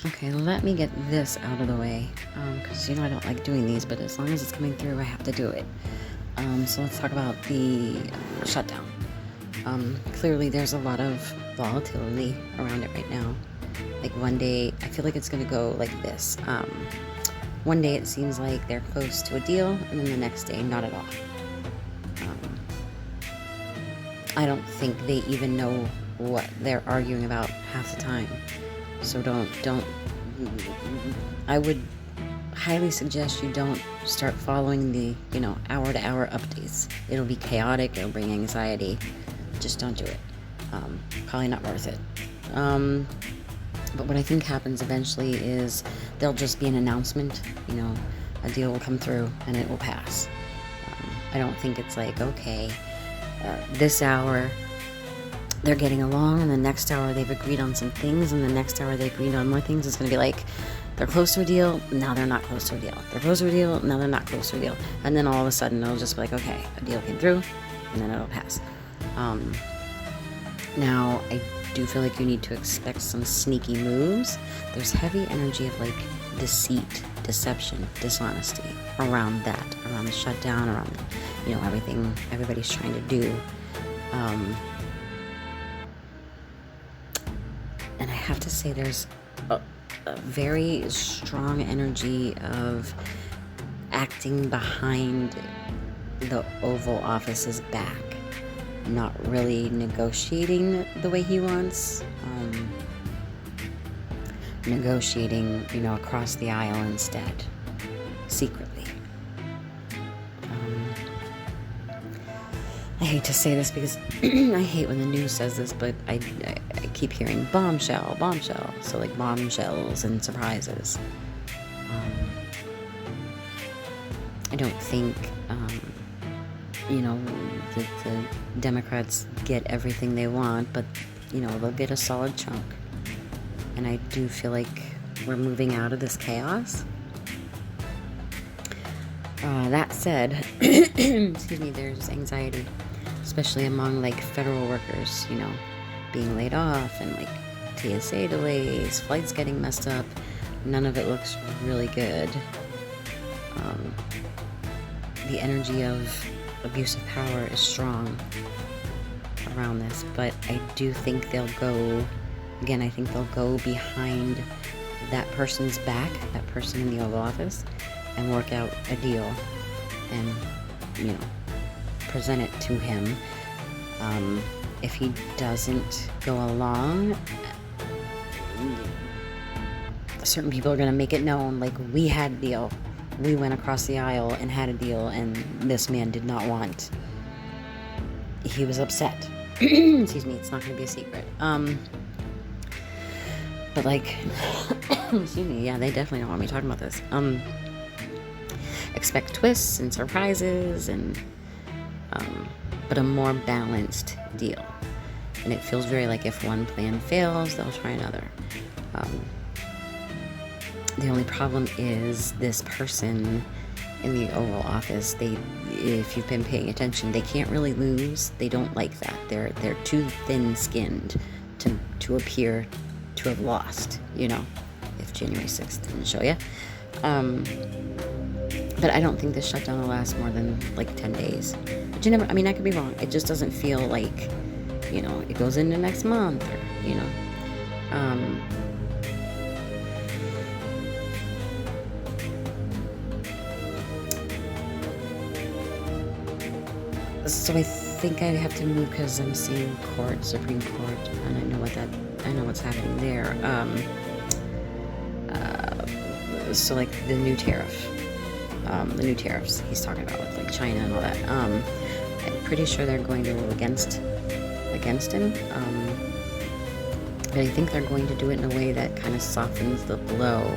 Okay, let me get this out of the way, because I don't like doing these, but as long as it's coming through, I have to do it. So let's talk about the shutdown. Clearly, there's a lot of volatility around it right now. Like one day, I feel like it's going to go like this. One day it seems like they're close to a deal, and then the next day, not at all. I don't think they even know what they're arguing about half the time. So don't. I would highly suggest you don't start following the, hour-to-hour updates. It'll be chaotic. It'll bring anxiety. Just don't do it. Probably not worth it. But what I think happens eventually is there'll just be an announcement. A deal will come through and it will pass. I don't think it's like, okay, this hour they're getting along, and the next hour they've agreed on some things, and the next hour they agreed on more things. It's going to be like, they're close to a deal, now they're not close to a deal. They're close to a deal, now they're not close to a deal. And then all of a sudden it'll just be like, okay, a deal came through, and then it'll pass. Now, I do feel like you need to expect some sneaky moves. There's heavy energy of like deceit, deception, dishonesty around that, around the shutdown, around everything everybody's trying to do. And I have to say, there's a very strong energy of acting behind the Oval Office's back, not really negotiating the way he wants, negotiating, across the aisle instead, secretly. I hate to say this because I hate when the news says this, but I keep hearing bombshell, bombshell. So like bombshells and surprises. I don't think, the Democrats get everything they want, but, they'll get a solid chunk. And I do feel like we're moving out of this chaos. That said, excuse me, there's anxiety, especially among like federal workers, being laid off, and like TSA delays, flights getting messed up. None of it looks really good. The energy of abuse of power is strong around this, but I do think they'll go behind that person's back, that person in the Oval Office, and work out a deal and, present it to him. If he doesn't go along, certain people are going to make it known, like, we had a deal. We went across the aisle and had a deal, and this man did not want. He was upset. Excuse me, it's not going to be a secret. But like, excuse me, yeah, they definitely don't want me talking about this. Expect twists and surprises, and but a more balanced deal. And it feels very like if one plan fails, they'll try another. The only problem is this person in the Oval Office, if you've been paying attention, they can't really lose. They don't like that. They're too thin-skinned to appear to have lost, if January 6th didn't show you. But I don't think this shutdown will last more than like 10 days. But I could be wrong. It just doesn't feel like, it goes into next month, or, So I think I have to move because I'm seeing Supreme Court, and I know what's happening there. So like the new tariffs he's talking about with like China and all that. I'm pretty sure they're going to rule against him. But I think they're going to do it in a way that kind of softens the blow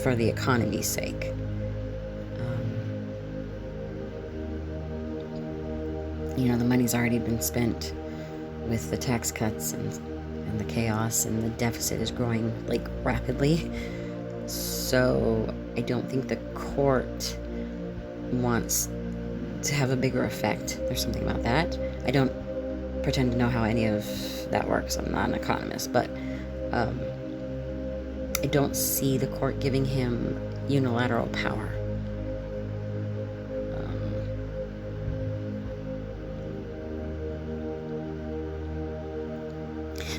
for the economy's sake. The money's already been spent with the tax cuts and the chaos, and the deficit is growing like rapidly. So I don't think the court wants to have a bigger effect. There's something about that. I don't pretend to know how any of that works. I'm not an economist, but I don't see the court giving him unilateral power.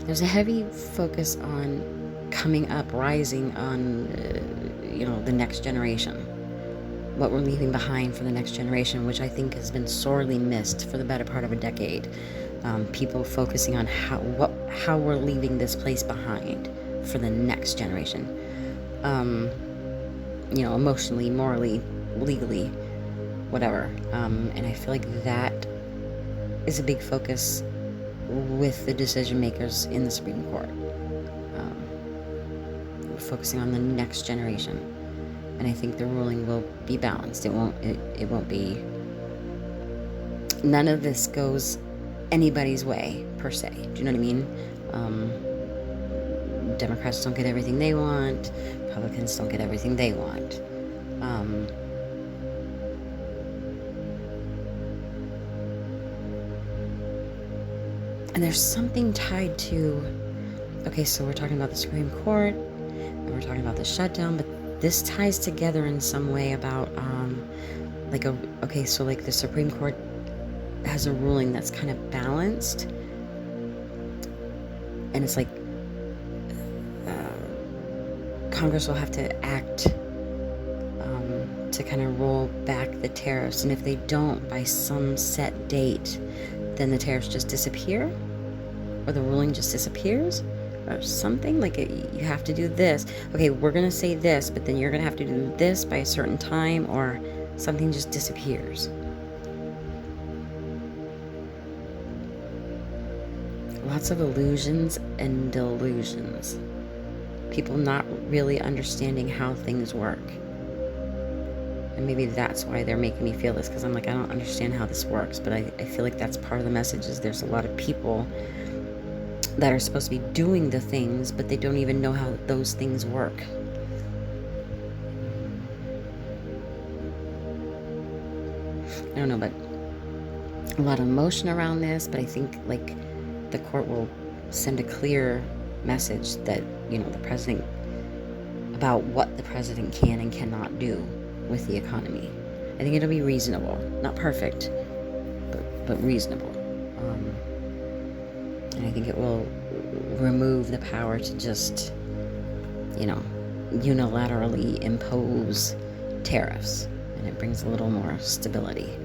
There's a heavy focus on coming up, rising on, the next generation. What we're leaving behind for the next generation, which I think has been sorely missed for the better part of a decade. People focusing on how we're leaving this place behind for the next generation. Emotionally, morally, legally, whatever. And I feel like that is a big focus with the decision makers in the Supreme Court. Focusing on the next generation. And I think the ruling will be balanced. It won't be, none of this goes anybody's way, per se. Do you know what I mean? Democrats don't get everything they want. Republicans don't get everything they want. And there's something tied to, okay, so we're talking about the Supreme Court, and we're talking about the shutdown, but this ties together in some way about, so the Supreme Court has a ruling that's kind of balanced, and it's like, Congress will have to act to kind of roll back the tariffs, and if they don't by some set date, then the tariffs just disappear, or the ruling just disappears, or something. Like, you have to do this. Okay, we're gonna say this, but then you're gonna have to do this by a certain time, or something just disappears. Lots of illusions and delusions. People not really understanding how things work. And maybe that's why they're making me feel this, because I'm like, I don't understand how this works, but I feel like that's part of the message, is there's a lot of people that are supposed to be doing the things, but they don't even know how those things work. I don't know, but a lot of emotion around this, but I think, like, the court will send a clear message that, the president, about what the president can and cannot do with the economy. I think it'll be reasonable, not perfect, but reasonable. And I think it will remove the power to just, unilaterally impose tariffs, and it brings a little more stability.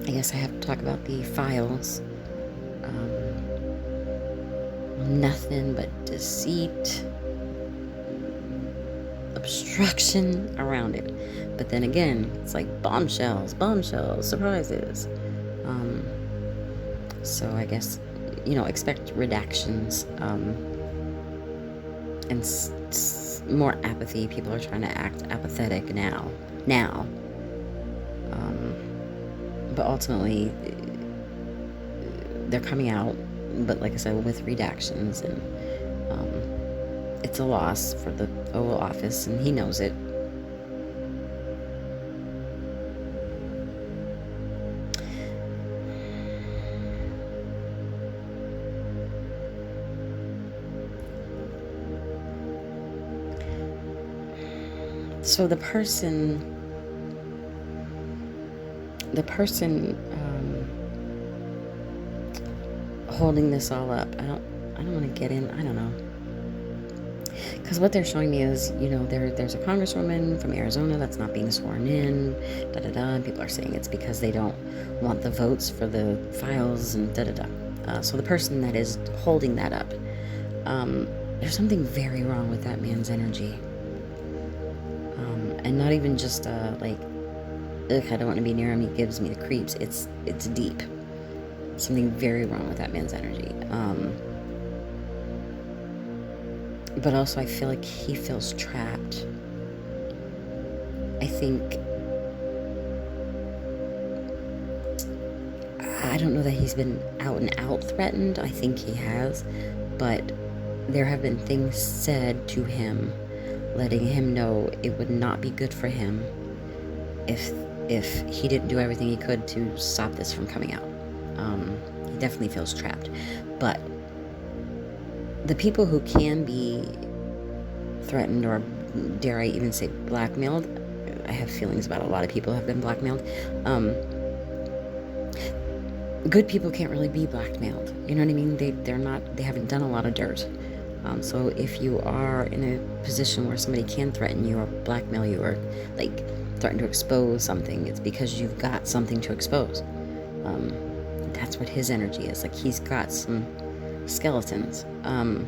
I guess I have to talk about the files. Nothing but deceit, obstruction around it. But then again, it's like bombshells, surprises. So I guess, expect redactions, and more apathy. People are trying to act apathetic now. But ultimately, they're coming out, but like I said, with redactions, and it's a loss for the Oval Office, and he knows it. So the person holding this all up, I don't want to get in, I don't know, because what they're showing me is, there's a congresswoman from Arizona that's not being sworn in, and people are saying it's because they don't want the votes for the files, and so the person that is holding that up, there's something very wrong with that man's energy, and not even just like, ugh, I don't want to be near him, he gives me the creeps. It's deep. Something very wrong with that man's energy. But also I feel like he feels trapped. I think, I don't know that he's been out and out threatened. I think he has, but there have been things said to him letting him know it would not be good for him if he didn't do everything he could to stop this from coming out. He definitely feels trapped. But the people who can be threatened, or dare I even say blackmailed, I have feelings about a lot of people who have been blackmailed. Good people can't really be blackmailed. You know what I mean? They haven't done a lot of dirt. So if you are in a position where somebody can threaten you or blackmail you or like threaten to expose something, it's because you've got something to expose. That's what his energy is. Like, he's got some skeletons. But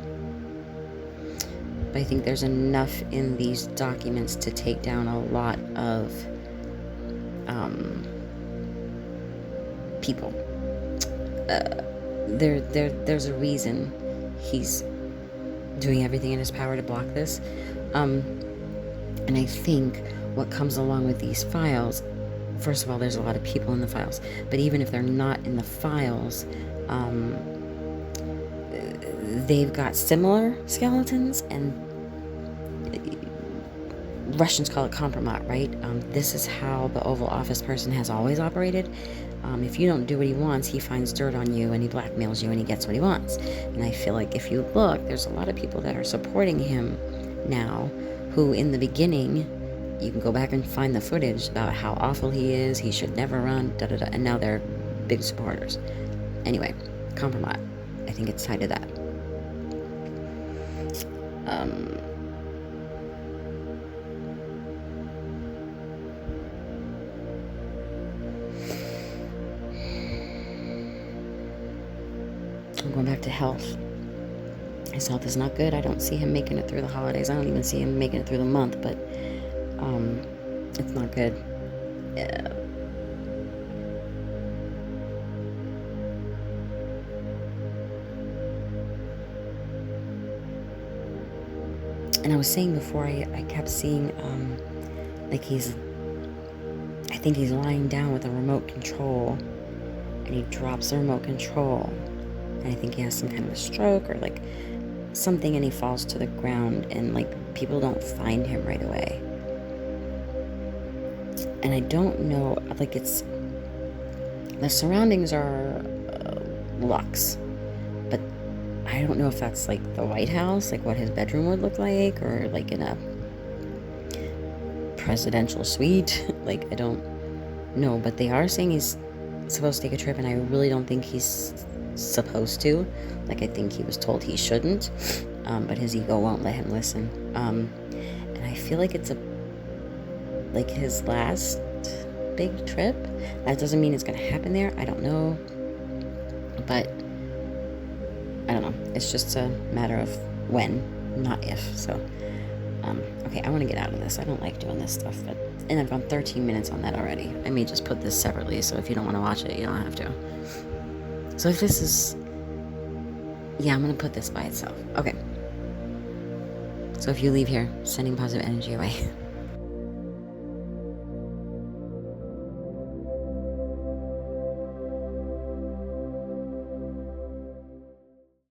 I think there's enough in these documents to take down a lot of people. There's a reason he's doing everything in his power to block this. And I think what comes along with these files, first of all, there's a lot of people in the files, but even if they're not in the files, they've got similar skeletons, and Russians call it kompromat, right? This is how the Oval Office person has always operated. If you don't do what he wants, he finds dirt on you, and he blackmails you, and he gets what he wants. And I feel like if you look, there's a lot of people that are supporting him now, who in the beginning, you can go back and find the footage about how awful he is, he should never run, da-da-da, and now they're big supporters. Anyway, kompromat. I think it's tied to that. I'm going back to health. His health is not good. I don't see him making it through the holidays. I don't even see him making it through the month, but it's not good. And I was saying before, I kept seeing, like I think he's lying down with a remote control, and he drops the remote control, and I think he has some kind of a stroke or like something, and he falls to the ground, and like people don't find him right away. And I don't know, like, it's, the surroundings are luxe, but I don't know if that's like the White House, like what his bedroom would look like, or like in a presidential suite. Like, I don't know, but they are saying he's supposed to take a trip, and I really don't think he's supposed to. Like, I think he was told he shouldn't, but his ego won't let him listen. And I feel like it's like his last big trip. That doesn't mean it's gonna happen there. I don't know, but I don't know. It's just a matter of when, not if. So, okay, I want to get out of this. I don't like doing this stuff, and I've gone 13 minutes on that already. I may just put this separately, so if you don't want to watch it, you don't have to. So if this is, yeah, I'm gonna put this by itself. Okay. So if you leave here, sending positive energy away.